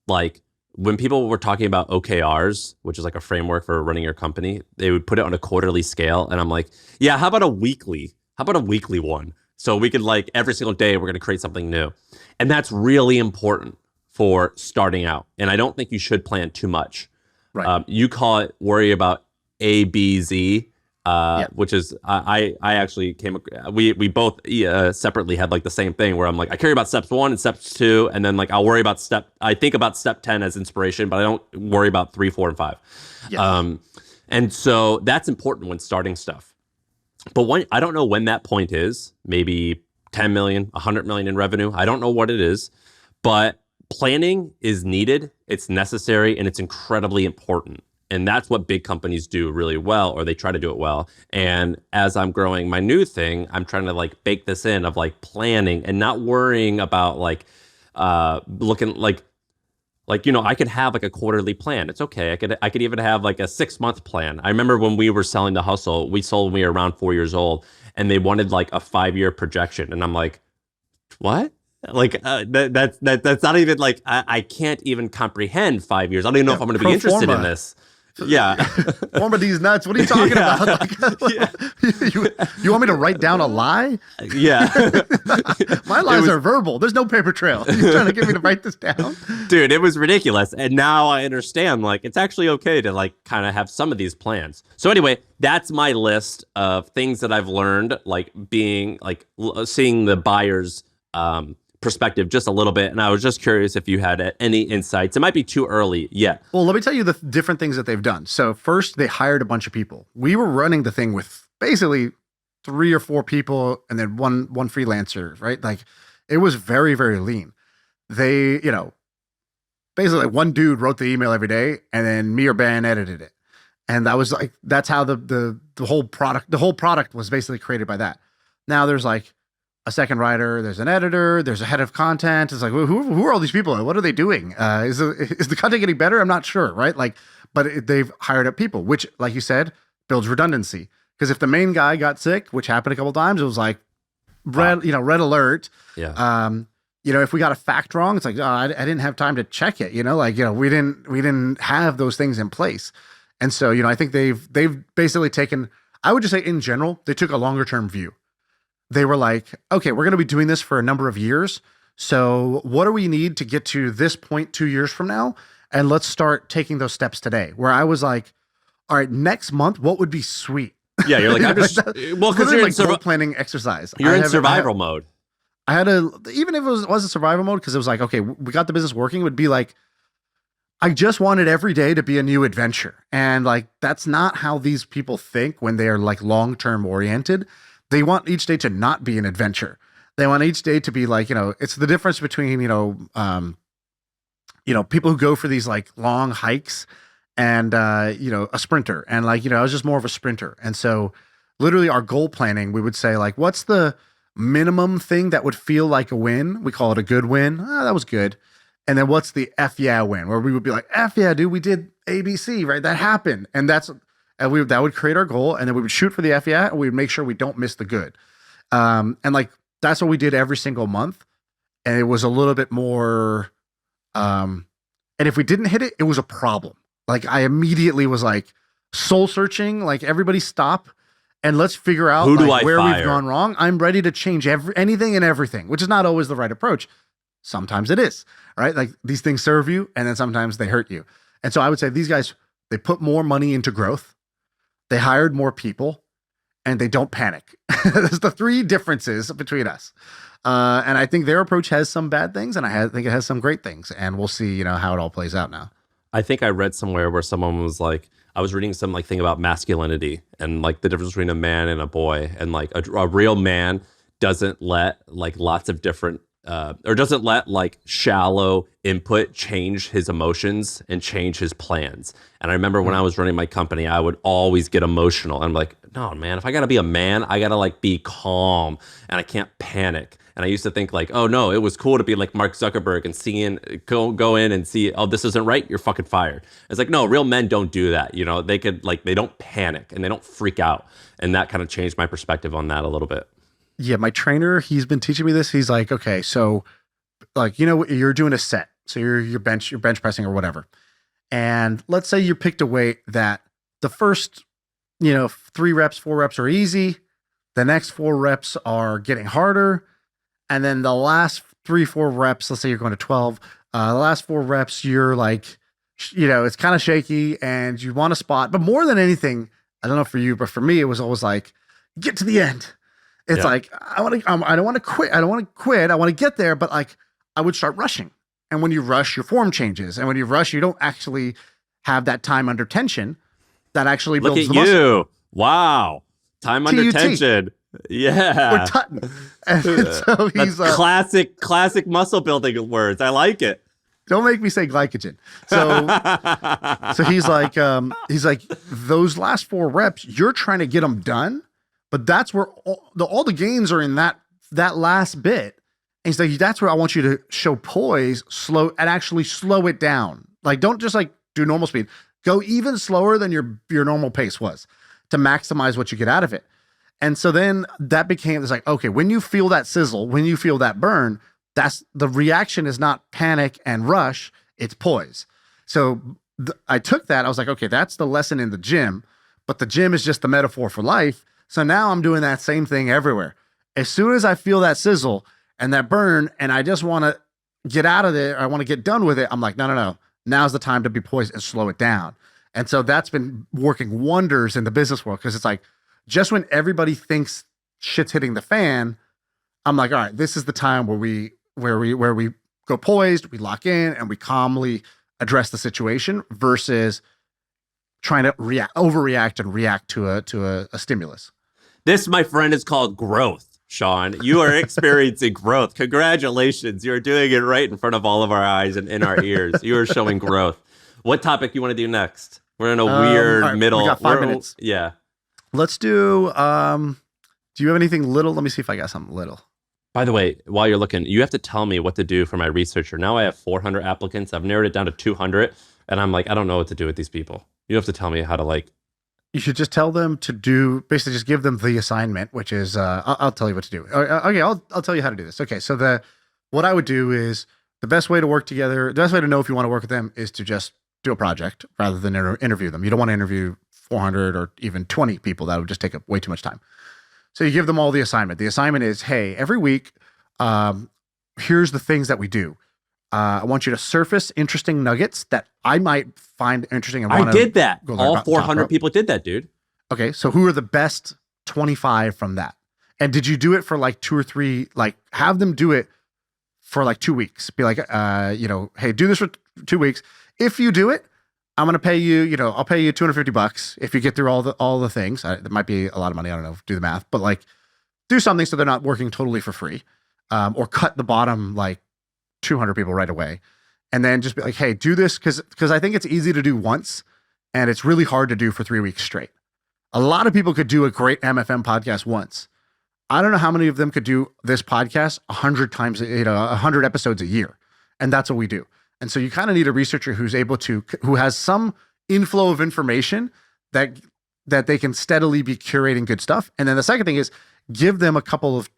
Like when people were talking about OKRs, which is like a framework for running your company, they would put it on a quarterly scale. And I'm like, yeah, how about a weekly one? So we could like every single day, we're going to create something new. And that's really important for starting out. And I don't think you should plan too much. Right. You call it worry about A, B, Z, which is I actually we both separately had like the same thing where I'm like I care about steps 1 and steps 2, and then like I think about step 10 as inspiration, but I don't worry about 3, 4, and 5. Yes. And so that's important when starting stuff. But I don't know when that point is. Maybe 10 million, 100 million in revenue. I don't know what it is, but planning is needed, it's necessary, and it's incredibly important. And that's what big companies do really well, or they try to do it well. And as I'm growing my new thing, I'm trying to like bake this in of like planning and not worrying about like looking like I could have like a quarterly plan. It's okay. I could even have like a 6-month plan. I remember when we were selling the hustle, we sold when we were around 4 years old, and they wanted like a 5-year projection. And I'm like, what? Like that's not even like I can't even comprehend 5 years. I don't even know if I'm going to be interested in this. Yeah, form of these nuts. What are you talking about? Like, you want me to write down a lie? Yeah, my lies are verbal. There's no paper trail. You're trying to get me to write this down, dude. It was ridiculous, and now I understand. Like, it's actually okay to like kind of have some of these plans. So anyway, that's my list of things that I've learned, like being like seeing the buyer's perspective just a little bit, and I was just curious if you had any insights. It might be too early yet. Well, let me tell you the different things that they've done. So first, they hired a bunch of people. We were running the thing with basically 3 or 4 people and then one freelancer, right? Like it was very, very lean. They, basically like one dude wrote the email every day and then me or Ben edited it. And that was like, that's how the whole product was basically created by that. Now there's like a second writer, there's an editor, there's a head of content. It's like, well, who are all these people? What are they doing? Is the content getting better? I'm not sure, right? Like, but they've hired up people, which, like you said, builds redundancy. Because if the main guy got sick, which happened a couple of times, it was like red alert. Yeah. If we got a fact wrong, it's like, oh, I didn't have time to check it. We didn't have those things in place. And so, I think they've basically taken, I would just say in general, they took a longer term view. They were like, okay, we're going to be doing this for a number of years. So what do we need to get to this point 2 years from now? And let's start taking those steps today. Where I was like, all right, next month, what would be sweet? Yeah, you're like, I'm just, well, because you're in goal planning exercise. You're in survival mode. I had even if it was a survival mode, because it was like, okay, we got the business working, it would be like, I just wanted every day to be a new adventure. And like, that's not how these people think when they're like long-term oriented. They want each day to not be an adventure. They want each day to be like, it's the difference between, people who go for these like long hikes and, a sprinter. And like, I was just more of a sprinter. And so literally our goal planning, we would say like, what's the minimum thing that would feel like a win? We call it a good win. Oh, that was good. And then what's the F yeah win? Where we would be like, F yeah, dude, we did ABC, right? That happened. And that would create our goal, and then we would shoot for the F yeah, and we would make sure we don't miss the good. And like that's what we did every single month, and it was a little bit more. It And if we didn't hit it, it was a problem. Like I immediately was like soul searching, like everybody stop and let's figure out Who do like, I where fire? we've gone wrong. I'm ready to change anything and everything, which is not always the right approach. Sometimes it is, right? Like these things serve you and then sometimes they hurt you. And so I would say these guys, they put more money into growth. They hired more people and they don't panic. There's the three differences between us. And I think their approach has some bad things and I think it has some great things, and we'll see, how it all plays out now. I think I read somewhere where someone was like, I was reading some like thing about masculinity and like the difference between a man and a boy, and like a real man doesn't let like lots of different or doesn't let like shallow input change his emotions and change his plans. And I remember when I was running my company, I would always get emotional. And I'm like, no, man, if I gotta be a man, I gotta like be calm and I can't panic. And I used to think like, oh no, it was cool to be like Mark Zuckerberg and go in and see, oh, this isn't right, you're fucking fired. It's like, no, real men don't do that. They could like, they don't panic and they don't freak out. And that kind of changed my perspective on that a little bit. Yeah, my trainer, he's been teaching me this. He's like, okay, so like, you're doing a set. So you're bench pressing or whatever. And let's say you picked a weight that the first, 3 reps, 4 reps are easy. The next 4 reps are getting harder. And then the last 3, 4 reps, let's say you're going to 12, the last 4 reps, you're like, it's kind of shaky and you want to spot. But more than anything, I don't know for you, but for me, it was always like, get to the end. It's like, I don't want to quit. I don't want to quit. I want to get there. But like, I would start rushing. And when you rush, your form changes. And when you rush, you don't actually have that time under tension that actually builds Look at the muscle. You. Wow. Time under TUT. tension. Yeah. We're tutting. And so he's classic muscle building words. I like it. Don't make me say glycogen. So he's like, those last 4 reps, you're trying to get them done, but that's where all the gains are in that last bit. And he's like, that's where I want you to show poise, actually slow it down. Like, don't just like do normal speed. Go even slower than your normal pace was to maximize what you get out of it. And so then that became, it's like, okay, when you feel that sizzle, when you feel that burn, that's the reaction is not panic and rush, it's poise. So I took that. I was like, okay, that's the lesson in the gym, but the gym is just the metaphor for life. So now I'm doing that same thing everywhere. As soon as I feel that sizzle and that burn, and I just want to get out of there, I want to get done with it, I'm like, no. Now's the time to be poised and slow it down. And so that's been working wonders in the business world, because it's like, just when everybody thinks shit's hitting the fan, I'm like, all right, this is the time where we go poised, we lock in, and we calmly address the situation versus trying to overreact and react to a stimulus. This, my friend, is called growth. Shaan, you are experiencing growth. Congratulations. You're doing it right in front of all of our eyes and in our ears. You are showing growth. What topic you want to do next? We're in a weird right, middle. We got 5 minutes. Yeah. Let's do you have anything little? Let me see if I got something little. By the way, while you're looking, you have to tell me what to do for my researcher. Now I have 400 applicants. I've narrowed it down to 200. And I'm like, I don't know what to do with these people. You have to tell me how to like. You should just tell them to do, basically just give them the assignment, which is, I'll tell you what to do. Okay, I'll tell you how to do this. Okay, so what I would do is, the best way to work together, the best way to know if you want to work with them is to just do a project rather than interview them. You don't want to interview 400 or even 20 people. That would just take up way too much time. So you give them all the assignment. The assignment is, hey, every week, here's the things that we do. I want you to surface interesting nuggets that I might find interesting. And I did that. All about 400 people did that, dude. Okay, so who are the best 25 from that? And did you do it for like 2 or 3? Like, have them do it for like 2 weeks. Be like, hey, do this for 2 weeks. If you do it, I'm gonna pay you. I'll pay you $250 if you get through all the things. That might be a lot of money. I don't know. Do the math, but like, do something so they're not working totally for free, or cut the bottom like 200 people right away, and then just be like, hey, do this because I think it's easy to do once, and it's really hard to do for 3 weeks straight. A lot of people could do a great MFM podcast once. I don't know how many of them could do this podcast 100 times, 100 episodes a year, and that's what we do. And so you kind of need a researcher who has some inflow of information that they can steadily be curating good stuff. And then the second thing is give them a couple of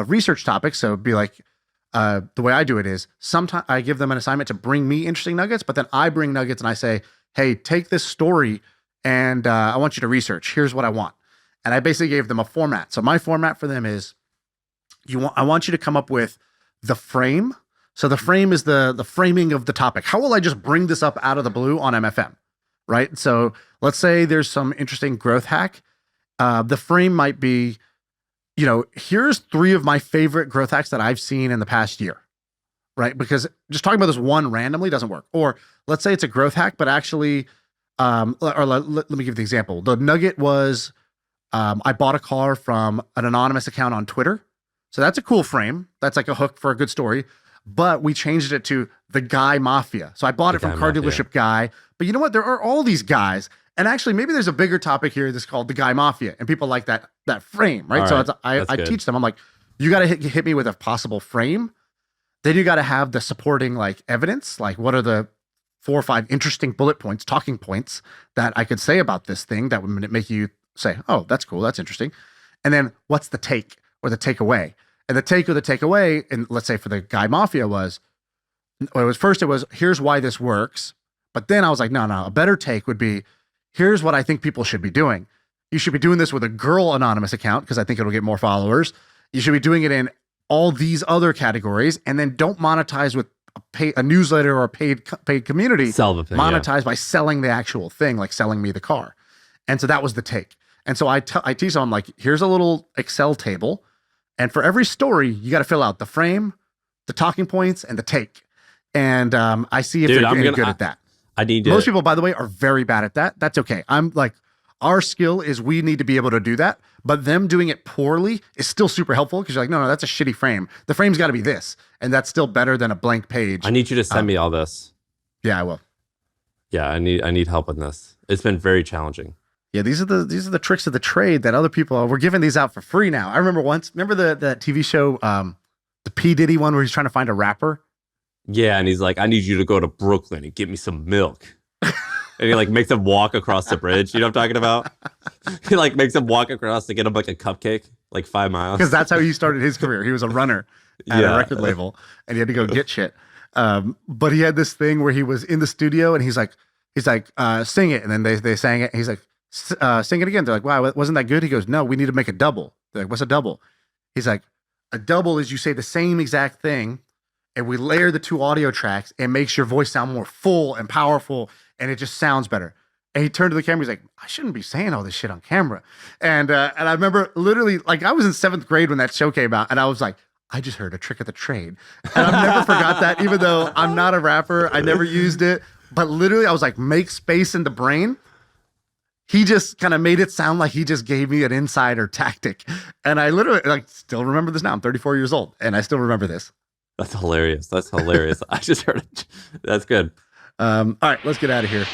research topics. So it'd be like, the way I do it is sometimes I give them an assignment to bring me interesting nuggets, but then I bring nuggets and I say, hey, take this story and I want you to research. Here's what I want. And I basically gave them a format. So my format for them is I want you to come up with the frame. So the frame is the framing of the topic. How will I just bring this up out of the blue on MFM? Right? So let's say there's some interesting growth hack. The frame might be, here's 3 of my favorite growth hacks that I've seen in the past year, right? Because just talking about this one randomly doesn't work. Or let's say it's a growth hack, but actually, let me give the example. The nugget was, I bought a car from an anonymous account on Twitter. So that's a cool frame. That's like a hook for a good story. But we changed it to the Guy Mafia. So I bought it from Car Dealership Guy. But you know what? There are all these guys. And actually, maybe there's a bigger topic here that's called the Guy Mafia. And people like that frame, right? So I teach them. I'm like, you got to hit me with a possible frame. Then you got to have the supporting like evidence. Like what are the 4 or 5 interesting bullet points, talking points that I could say about this thing that would make you say, oh, that's cool. That's interesting. And then what's the take or the takeaway? And the take or the takeaway, and let's say for the Guy Mafia was here's why this works. But then I was like, no, a better take would be, here's what I think people should be doing. You should be doing this with a girl anonymous account because I think it'll get more followers. You should be doing it in all these other categories, and then don't monetize with a newsletter or a paid community. Sell the thing, monetize by selling the actual thing, like selling me the car. And so that was the take. And so I teach them, like, here's a little Excel table. And for every story, you got to fill out the frame, the talking points, and the take. And I see if they're getting good at that. Most people, by the way, are very bad at that. That's okay. I'm like, our skill is we need to be able to do that. But them doing it poorly is still super helpful because you're like, no, that's a shitty frame. The frame's got to be this. And that's still better than a blank page. I need you to send me all this. Yeah, I will. Yeah, I need help with this. It's been very challenging. Yeah, these are the tricks of the trade that other people we're giving these out for free now. I remember the TV show, the P. Diddy one where he's trying to find a rapper. Yeah, and he's like, I need you to go to Brooklyn and get me some milk. And he like makes him walk across the bridge. You know what I'm talking about? He like makes him walk across to get him like a cupcake, like 5 miles. Because that's how he started his career. He was a runner at a record label, and he had to go get shit. But he had this thing where he was in the studio, and he's like, sing it, and then they sang it. And he's like, sing it again. They're like, wow, wasn't that good? He goes, no, we need to make a double. They're like, what's a double? He's like, a double is you say the same exact thing, and we layer the 2 audio tracks. It makes your voice sound more full and powerful, and it just sounds better. And he turned to the camera. He's like, I shouldn't be saying all this shit on camera. And I remember literally, like, I was in 7th grade when that show came out, and I was like, I just heard a trick of the trade. And I've never forgot that, even though I'm not a rapper. I never used it. But literally, I was like, make space in the brain. He just kind of made it sound like he just gave me an insider tactic. And I literally still remember this now. I'm 34 years old, and I still remember this. That's hilarious. I just heard it. That's good. All right, let's get out of here.